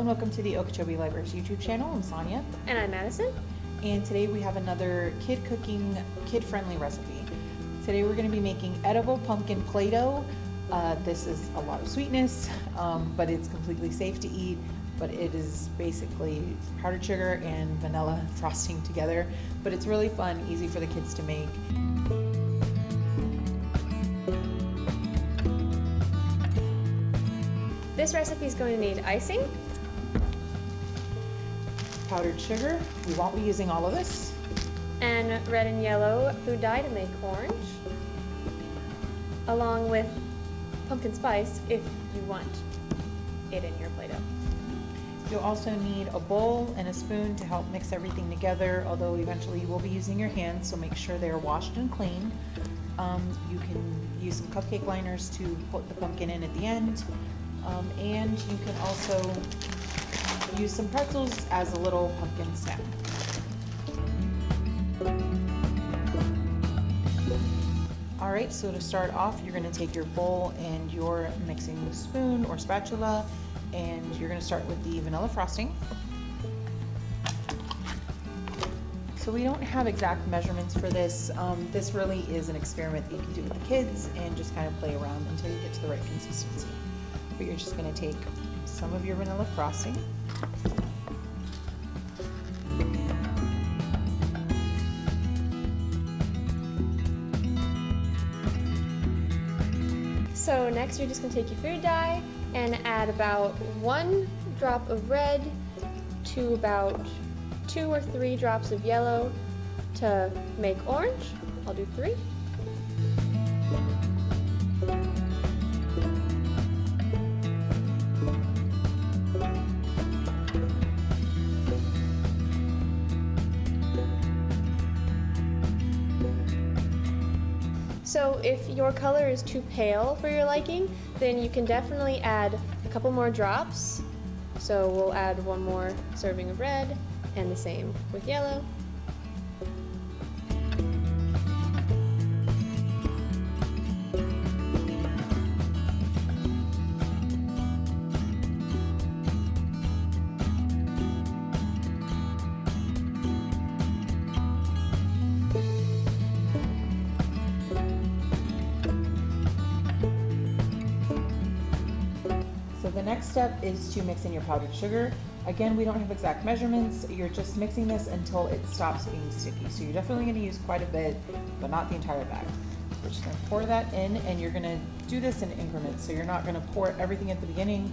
and welcome to the Okeechobee Library's YouTube channel. I'm Sonia. And I'm Madison. And today we have another kid-friendly recipe. Today we're going to be making edible pumpkin Play-Doh. This is a lot of sweetness, but it's completely safe to eat. But it is basically powdered sugar and vanilla frosting together. But it's really fun, easy for the kids to make. This recipe is going to need icing, Powdered sugar, we won't be using all of this. and red and yellow food dye to make orange, along with pumpkin spice if you want it in your Play-Doh. You'll also need a bowl and a spoon to help mix everything together, although eventually you will be using your hands, so make sure they're washed and clean. You can use some cupcake liners to put the pumpkin in at the end. And you can also use some pretzels as a little pumpkin snack. Alright, so to start off, you're going to take your bowl and your mixing spoon or spatula, and you're going to start with the vanilla frosting. So we don't have exact measurements for this. This really is an experiment that you can do with the kids and just kind of play around until you get to the right consistency. But you're just going to take some of your vanilla frosting, So next you're just going to take your food dye and add about 1 drop of red to about 2 or 3 drops of yellow to make orange. I'll do 3. So if your color is too pale for your liking, then you can definitely add a couple more drops. So we'll add 1 more serving of red and the same with yellow. So the next step is to mix in your powdered sugar. Again, we don't have exact measurements. You're just mixing this until it stops being sticky. So you're definitely going to use quite a bit, but not the entire bag. We're just going to pour that in, and you're going to do this in increments. So you're not going to pour everything at the beginning.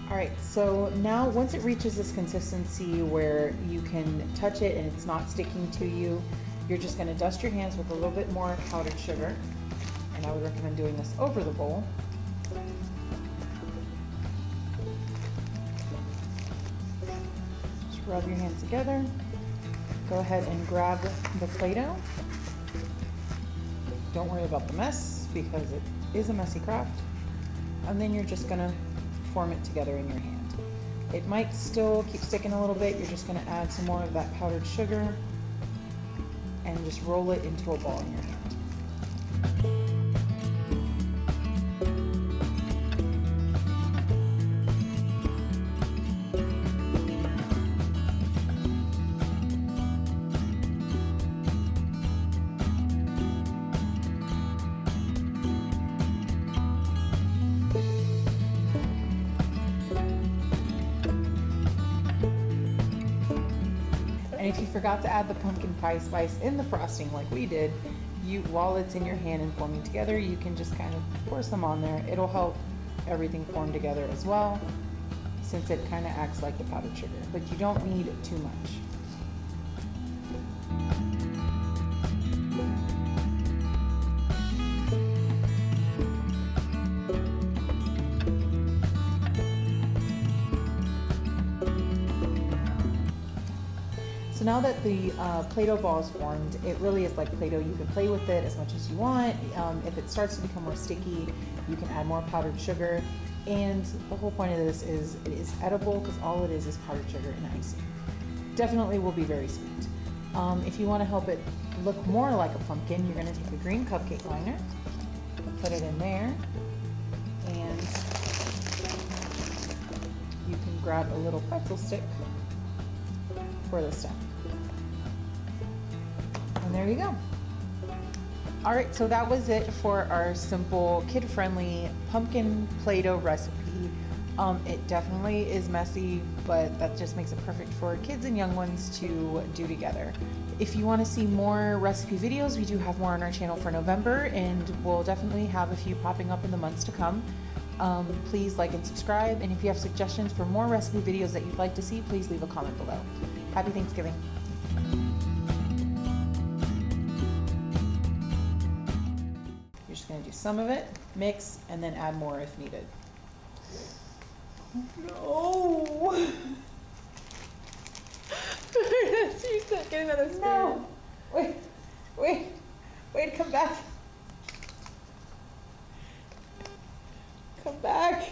Alright, so now once it reaches this consistency where you can touch it and it's not sticking to you, you're just going to dust your hands with a little bit more powdered sugar. And I would recommend doing this over the bowl. Just rub your hands together. Go ahead and grab the Play-Doh. Don't worry about the mess because it is a messy craft. And then you're just going to form it together in your hand. It might still keep sticking a little bit. You're just going to add some more of that powdered sugar and just roll it into a ball in your hand. And if you forgot to add the pumpkin pie spice in the frosting like we did, while it's in your hand and forming together, you can just kind of pour some on there. It'll help everything form together as well, since it kind of acts like the powdered sugar, but you don't need too much. So now that the Play-Doh ball is formed, it really is like Play-Doh. You can play with it as much as you want. If it starts to become more sticky, you can add more powdered sugar. And the whole point of this is it is edible because all it is powdered sugar and icing. Definitely will be very sweet. If you want to help it look more like a pumpkin, you're going to take a green cupcake liner, put it in there, and you can grab a little pretzel stick for the stem. And there you go. All right, so that was it for our simple, kid-friendly pumpkin Play-Doh recipe. It definitely is messy, but that just makes it perfect for kids and young ones to do together. If you want to see more recipe videos, we do have more on our channel for November, and we'll definitely have a few popping up in the months to come. Please like and subscribe, and if you have suggestions for more recipe videos that you'd like to see, please leave a comment below. Happy Thanksgiving. You're just going to do some of it, mix, and then add more if needed. No! You said get another spoon. No! Wait, come back. Come back.